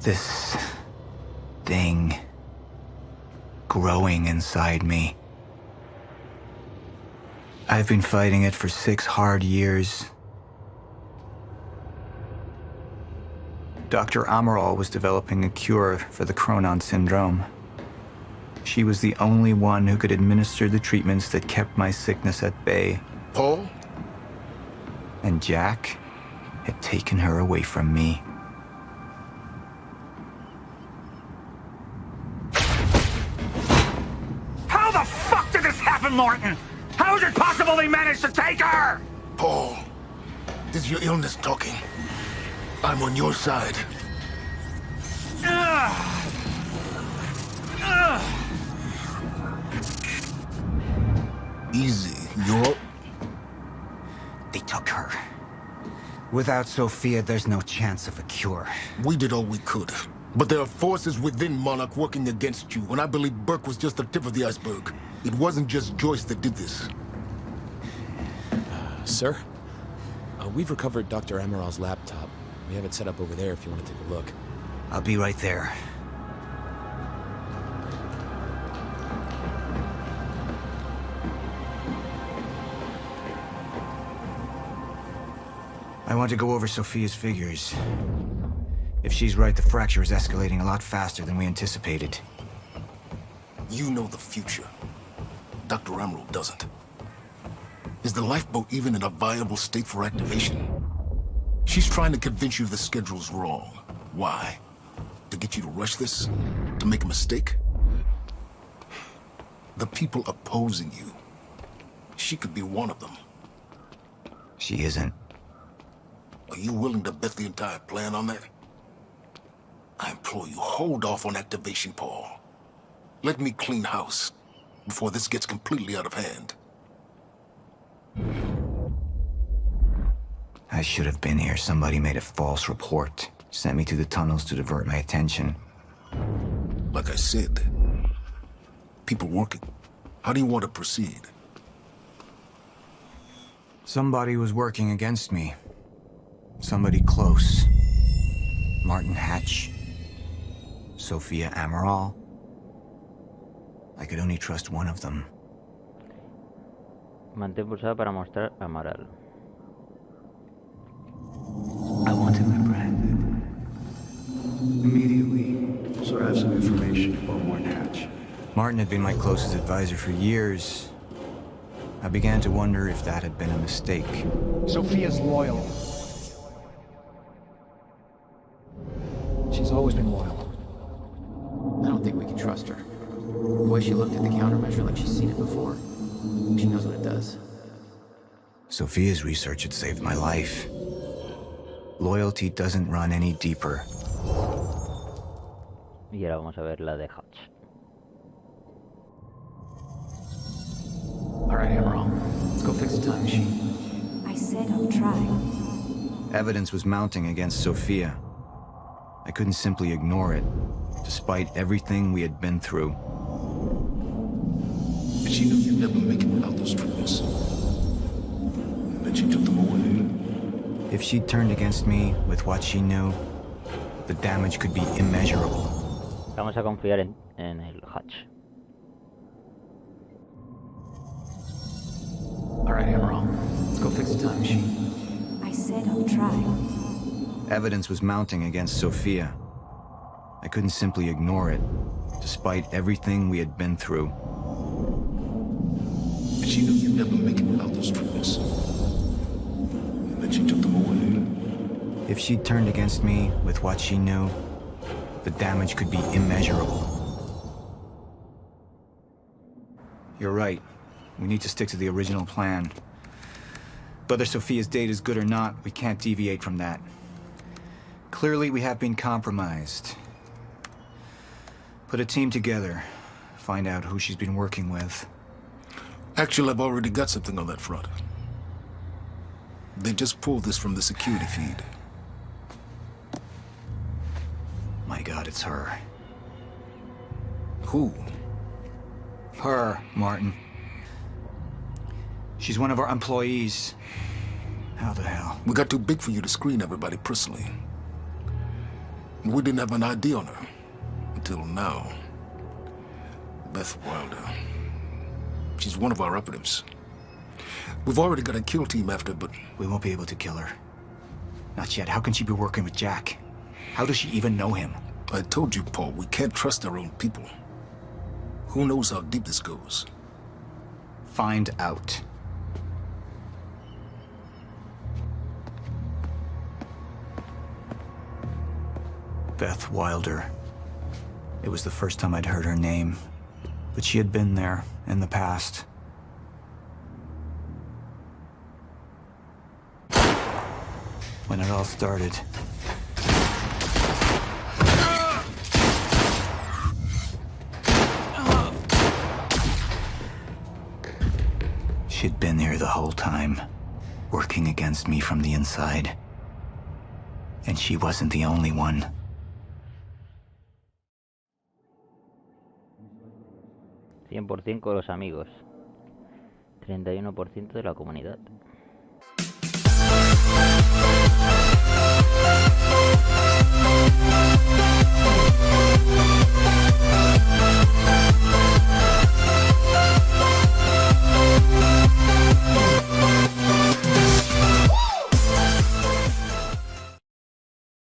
This thing growing inside me. I've been fighting it for 6 hard years. Dr. Amaral was developing a cure for the Cronon syndrome. She was the only one who could administer the treatments that kept my sickness at bay. Paul? And Jack had taken her away from me. How the fuck did this happen, Martin? How is it possible they managed to take her? Paul, this is your illness talking. I'm on your side. Easy, you're... They took her. Without Sophia, there's no chance of a cure. We did all we could. But there are forces within Monarch working against you, and I believe Burke was just the tip of the iceberg. It wasn't just Joyce that did this. Sir? We've recovered Dr. Amaral's laptop. We have it set up over there if you want to take a look. I'll be right there. I want to go over Sophia's figures. If she's right, the fracture is escalating a lot faster than we anticipated. You know the future. Dr. Amaral doesn't. Is the lifeboat even in a viable state for activation? She's trying to convince you the schedule's wrong. Why? To get you to rush this? To make a mistake? The people opposing you. She could be one of them. She isn't. Are you willing to bet the entire plan on that? I implore you, hold off on activation, Paul. Let me clean house before this gets completely out of hand. I should have been here. Somebody made a false report. Sent me to the tunnels to divert my attention. Like I said, people working. How do you want to proceed? Somebody was working against me. Somebody close. Martin Hatch. Sofia Amaral. I could only trust one of them. Mantén pulsado para mostrar Amaral. I want him apprehended. Immediately, so I have some information about Martin Hatch. Martin had been my closest advisor for years. I began to wonder if that had been a mistake. Sophia's loyal. She's always been loyal. I don't think we can trust her. The way she looked at the countermeasure like she's seen it before. She knows what it does. Sophia's research had saved my life. Loyalty doesn't run any deeper. Y ahora vamos a ver la de Hatch. All right, Amaral. Let's go fix the time machine. I said I'll try. Evidence was mounting against Sophia. I couldn't simply ignore it, despite everything we had been through. But she knew you'd never make it without those treatments. And then she took them away. If she'd turned against me with what she knew, the damage could be immeasurable. Vamos a confiar en el Hatch. All right, Amaral. Let's go fix the time machine. I said I'll try. Evidence was mounting against Sophia. I couldn't simply ignore it, despite everything we had been through. But she knew you'd never make it without those treatments. And then she took them away. If she'd turned against me with what she knew, the damage could be immeasurable. You're right. We need to stick to the original plan. Whether Sophia's date is good or not, we can't deviate from that. Clearly, we have been compromised. Put a team together. Find out who she's been working with. Actually, I've already got something on that front. They just pulled this from the security feed. My God, it's her. Who? Her, Martin. She's one of our employees. How the hell? We got too big for you to screen everybody personally. We didn't have an ID on her. Until now. Beth Wilder. She's one of our operatives. We've already got a kill team after, but... We won't be able to kill her. Not yet. How can she be working with Jack? How does she even know him? I told you, Paul, we can't trust our own people. Who knows how deep this goes? Find out. Beth Wilder. It was the first time I'd heard her name, but she had been there in the past. When it all started. She'd been here the whole time, working against me from the inside. And she wasn't the only one. 100% de los amigos. 31% de la comunidad.